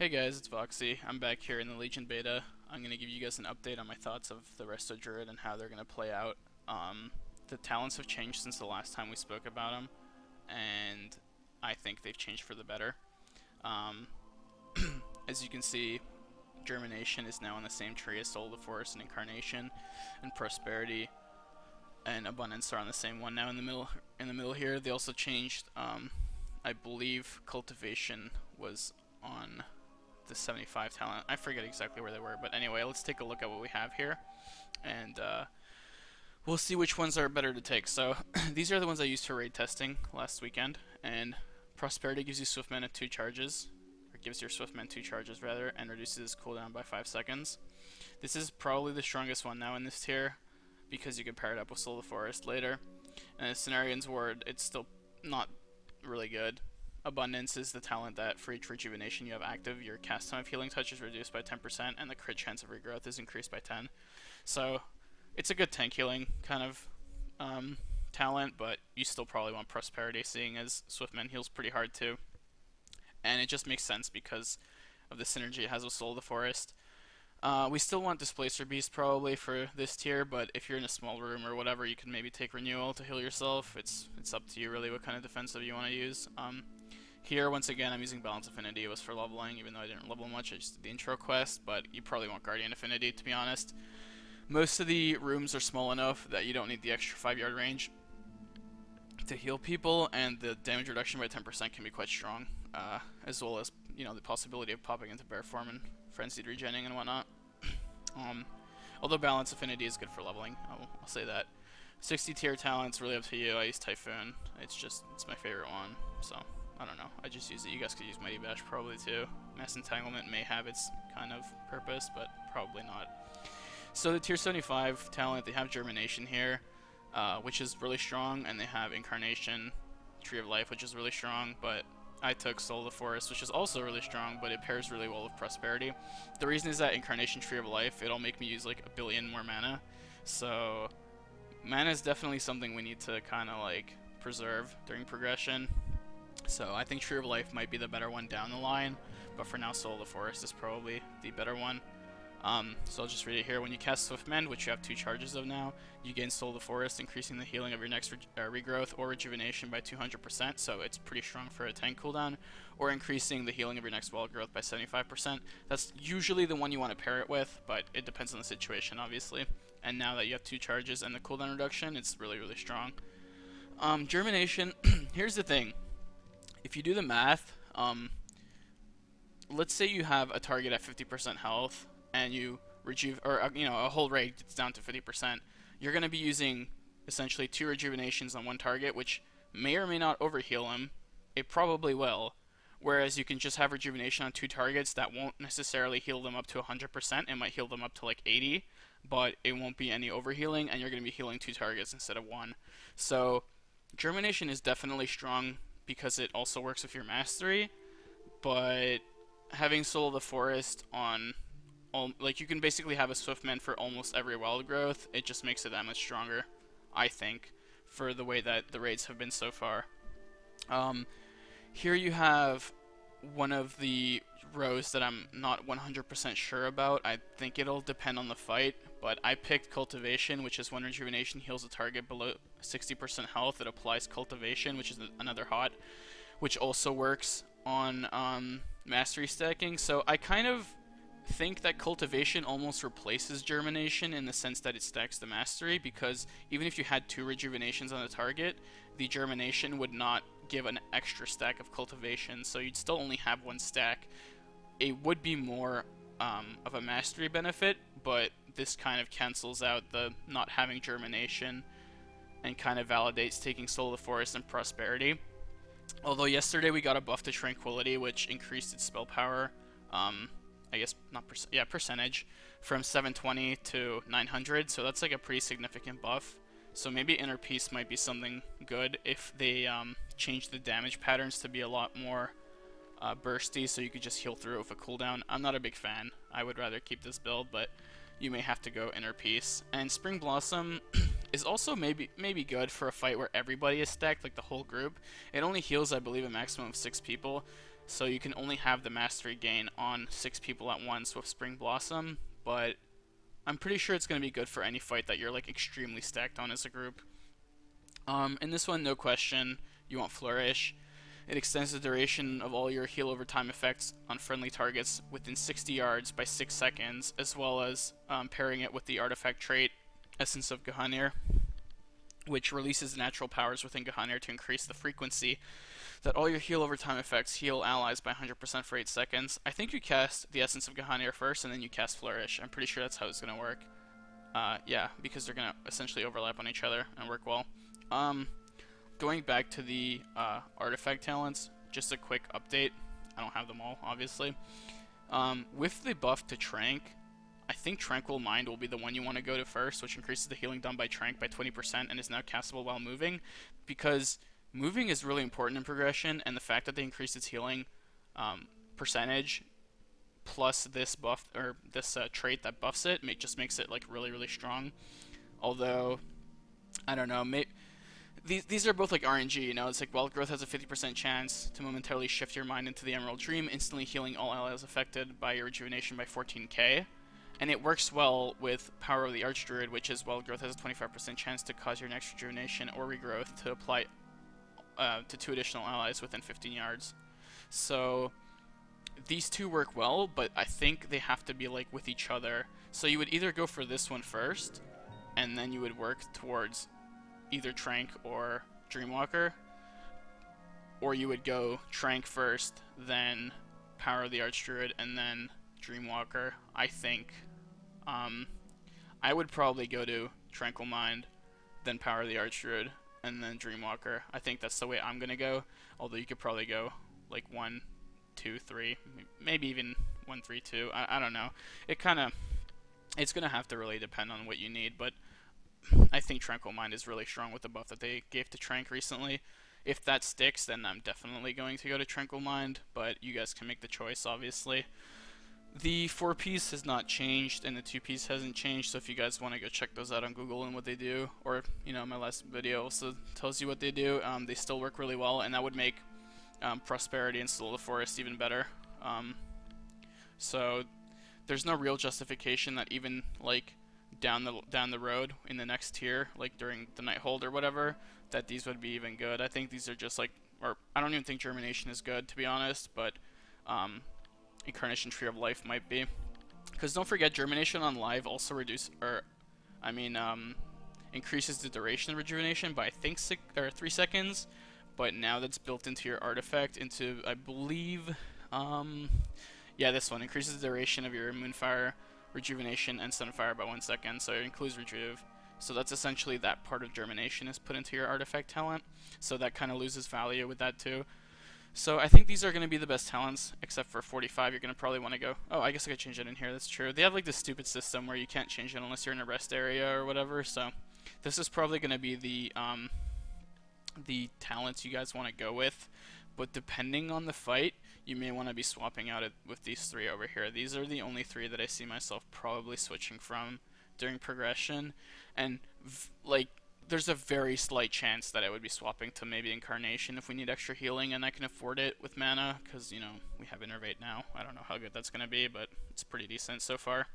Hey guys, it's Voxy. I'm back here in the Legion beta. I'm going to give you guys an update on my thoughts of the Resto Druid and how they're going to play out. The talents have changed since the last time we spoke about them, and I think they've changed for the better. As you can see, Germination is now in the same tree as Soul of the Forest and Incarnation, and Prosperity and Abundance are on the same one now in the middle here. They also changed, I believe Cultivation was on the 75 talent. I forget exactly where they were, but anyway, let's take a look at what we have here, and we'll see which ones are better to take. So these are the ones I used for raid testing last weekend, and Prosperity gives you Swiftmend at 2 charges, or gives your Swiftmend 2 charges rather, and reduces his cooldown by 5 seconds. This is probably the strongest one now in this tier, because you can pair it up with Soul of the Forest later. And the Cenarian's Ward, it's still not really good. Abundance is the talent that for each rejuvenation you have active, your cast time of healing touch is reduced by 10%, and the crit chance of regrowth is increased by 10. So it's a good tank healing kind of talent, but you still probably want Prosperity, seeing as Swiftmend heals pretty hard too. And it just makes sense because of the synergy it has with Soul of the Forest. We still want Displacer Beast probably for this tier, but if you're in a small room or whatever, you can maybe take Renewal to heal yourself. It's up to you really what kind of defensive you want to use. Here, once again, I'm using Balance Affinity. It was for leveling, even though I didn't level much. I just did the intro quest, but you probably want Guardian Affinity, to be honest. Most of the rooms are small enough that you don't need the extra 5-yard range to heal people, and the damage reduction by 10% can be quite strong, as well as, you know, the possibility of popping into bear form and frenzied regenning and whatnot. Although Balance Affinity is good for leveling, I'll say that. 60 tier talent's really up to you. I use Typhoon. It's my favorite one, so I don't know. I just use it. You guys could use Mighty Bash probably too. Mass Entanglement may have its kind of purpose, but probably not. So the tier 75 talent, they have Germination here, which is really strong, and they have Incarnation, Tree of Life, which is really strong, but I took Soul of the Forest, which is also really strong, but it pairs really well with Prosperity. The reason is that Incarnation, Tree of Life, it'll make me use like 1 billion more mana, so mana is definitely something we need to kind of like preserve during progression. So I think Tree of Life might be the better one down the line, but for now Soul of the Forest is probably the better one. So I'll just read it here. When you cast Swiftmend, which you have 2 charges of now, you gain Soul of the Forest, increasing the healing of your next regrowth or rejuvenation by 200%, so it's pretty strong for a tank cooldown, or increasing the healing of your next wild growth by 75%. That's usually the one you want to pair it with, but it depends on the situation, obviously. And now that you have 2 charges and the cooldown reduction, it's really, really strong. Germination, here's the thing. If you do the math, let's say you have a target at 50% health, and you a whole raid gets down to 50%, you're going to be using essentially 2 rejuvenations on one target, which may or may not overheal him. It probably will. Whereas you can just have rejuvenation on 2 targets that won't necessarily heal them up to 100%. It might heal them up to like 80, but it won't be any overhealing, and you're going to be healing 2 targets instead of 1. So Germination is definitely strong because it also works with your mastery, but having Soul of the Forest on, like, you can basically have a Swiftmend for almost every wild growth. It just makes it that much stronger, I think, for the way that the raids have been so far. Here you have one of the rows that I'm not 100% sure about. I think it'll depend on the fight, but I picked Cultivation, which is when Rejuvenation heals a target below 60% health. It applies Cultivation, which is another hot, which also works on mastery stacking. So I kind of think that Cultivation almost replaces Germination in the sense that it stacks the mastery, because even if you had 2 rejuvenations on the target, the Germination would not give an extra stack of Cultivation, so you'd still only have 1 stack. It would be more of a mastery benefit, but this kind of cancels out the not having Germination and kind of validates taking Soul of the Forest and Prosperity. Although yesterday we got a buff to Tranquility, which increased its spell power, I guess not percentage, from 720 to 900, so that's like a pretty significant buff. So maybe Inner Peace might be something good if they change the damage patterns to be a lot more bursty, so you could just heal through it with a cooldown. I'm not a big fan. I would rather keep this build, but you may have to go Inner Peace. And Spring Blossom is also maybe good for a fight where everybody is stacked, like the whole group. It only heals, I believe, a maximum of 6 people. so you can only have the mastery gain on 6 people at once with Spring Blossom, but I'm pretty sure it's going to be good for any fight that you're like extremely stacked on as a group. In this one, no question, you want Flourish. It extends the duration of all your heal over time effects on friendly targets within 60 yards by 6 seconds, as well as pairing it with the artifact trait Essence of Gehanir, which releases natural powers within Gehanir to increase the frequency that all your heal over time effects heal allies by 100% for 8 seconds. I think you cast the Essence of Gehanir first, and then you cast Flourish. I'm pretty sure that's how it's going to work. Yeah, because they're going to essentially overlap on each other and work well. Going back to the artifact talents, just a quick update. I don't have them all, obviously. With the buff to Trank, I think Tranquil Mind will be the one you want to go to first, which increases the healing done by Trank by 20% and is now castable while moving, because moving is really important in progression, and the fact that they increase its healing percentage plus this buff, or this trait that buffs it, just makes it like really, really strong. Although, I don't know, these are both like RNG, you know, it's like Wild Growth has a 50% chance to momentarily shift your mind into the Emerald Dream, instantly healing all allies affected by your rejuvenation by 14k. And it works well with Power of the Archdruid, which is Wild Growth has a 25% chance to cause your next rejuvenation or regrowth to apply to 2 additional allies within 15 yards. So these two work well, but I think they have to be like with each other. So you would either go for this one first, and then you would work towards either Trank or Dreamwalker, or you would go Trank first, then Power of the Archdruid, and then Dreamwalker. I think I would probably go to Tranquil Mind, then Power of the Archdruid, and then Dreamwalker. I think that's the way I'm gonna go, although you could probably go like 1, 2, 3, maybe even 1, 3, 2. I don't know. It's gonna have to really depend on what you need, but I think Tranquil Mind is really strong with the buff that they gave to Trank recently. If that sticks, then I'm definitely going to go to Tranquil Mind, but you guys can make the choice, obviously. The 4-piece has not changed, and the 2-piece hasn't changed, so if you guys want to go check those out on Google and what they do, or, you know, my last video also tells you what they do, they still work really well, and that would make Prosperity and Still the Forest even better. So there's no real justification that even, like, down the road in the next tier, like during the Night Hold or whatever, that these would be even good. I think these are just like, or I don't even think Germination is good, to be honest, but Incarnation Tree of Life might be. Because don't forget, Germination on live also increases the duration of rejuvenation by I think 3 seconds, but now that's built into your artifact into, I believe, yeah, this one increases the duration of your Moonfire, Rejuvenation, and Sunfire by 1 second, so it includes Rejuve. So that's essentially that part of Germination is put into your artifact talent, so that kind of loses value with that too. So I think these are going to be the best talents, except for 45. You're going to probably want to go, oh, I guess I could change it in here, that's true. They have like this stupid system where you can't change it unless you're in a rest area or whatever, so this is probably going to be the talents you guys want to go with, but depending on the fight, you may want to be swapping out with these 3 over here. These are the only 3 that I see myself probably switching from during progression, and like there's a very slight chance that I would be swapping to maybe Incarnation if we need extra healing and I can afford it with mana, because, you know, we have Innervate now. I don't know how good that's going to be, but it's pretty decent so far.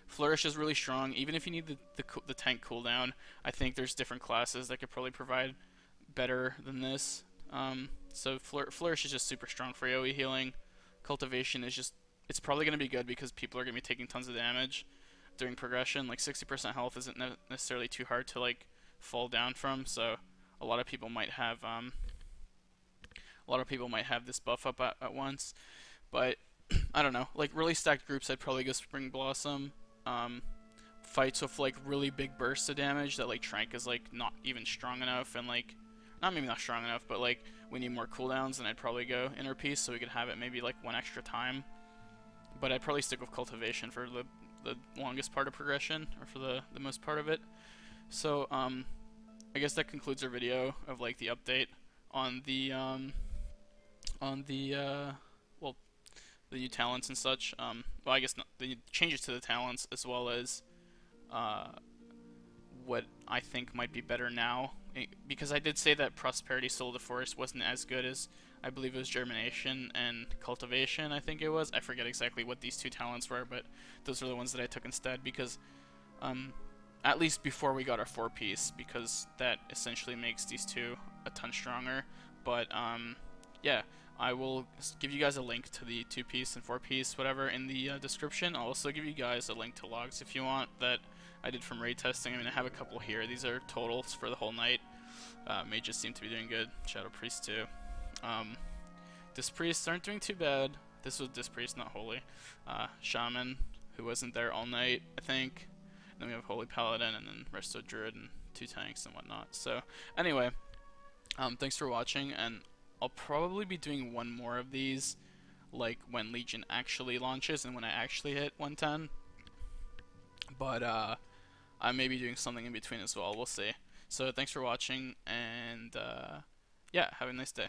Flourish is really strong. Even if you need the tank cooldown, I think there's different classes that could probably provide better than this. So Flourish is just super strong for AoE healing. Cultivation is just, it's probably going to be good because people are going to be taking tons of damage during progression. Like 60% health isn't necessarily too hard to like fall down from, so a lot of people might have this buff up at once. But I don't know, like really stacked groups, I'd probably go Spring Blossom. Fights with like really big bursts of damage that like Trank is like not even strong enough, and like maybe not strong enough, but like we need more cooldowns, and I'd probably go Inner Peace so we could have it maybe like 1 extra time. But I'd probably stick with Cultivation for the longest part of progression, or for the most part of it. So I guess that concludes our video of like the update on the the new talents and such. Well, I guess not, the changes to the talents, as well as what I think might be better now. Because I did say that Prosperity Soul of the Forest wasn't as good as I believe it was Germination and Cultivation, I think it was. I forget exactly what these 2 talents were, but those are the ones that I took instead because, at least before we got our 4-piece, because that essentially makes these 2 a ton stronger. But, yeah, I will give you guys a link to the 2-piece and 4-piece, whatever, in the description. I'll also give you guys a link to logs if you want that I did from raid testing. I mean, I have a couple here. These are totals for the whole night. Mages seem to be doing good. Shadow Priest too. Dispriests aren't doing too bad. This was Dispriest, not Holy. Shaman, who wasn't there all night, I think. And then we have Holy Paladin, and then Resto Druid, and 2 tanks and whatnot. So, anyway, thanks for watching, and I'll probably be doing one more of these, like when Legion actually launches and when I actually hit 110. But, I may be doing something in between as well. We'll see. So, thanks for watching, and, yeah, have a nice day.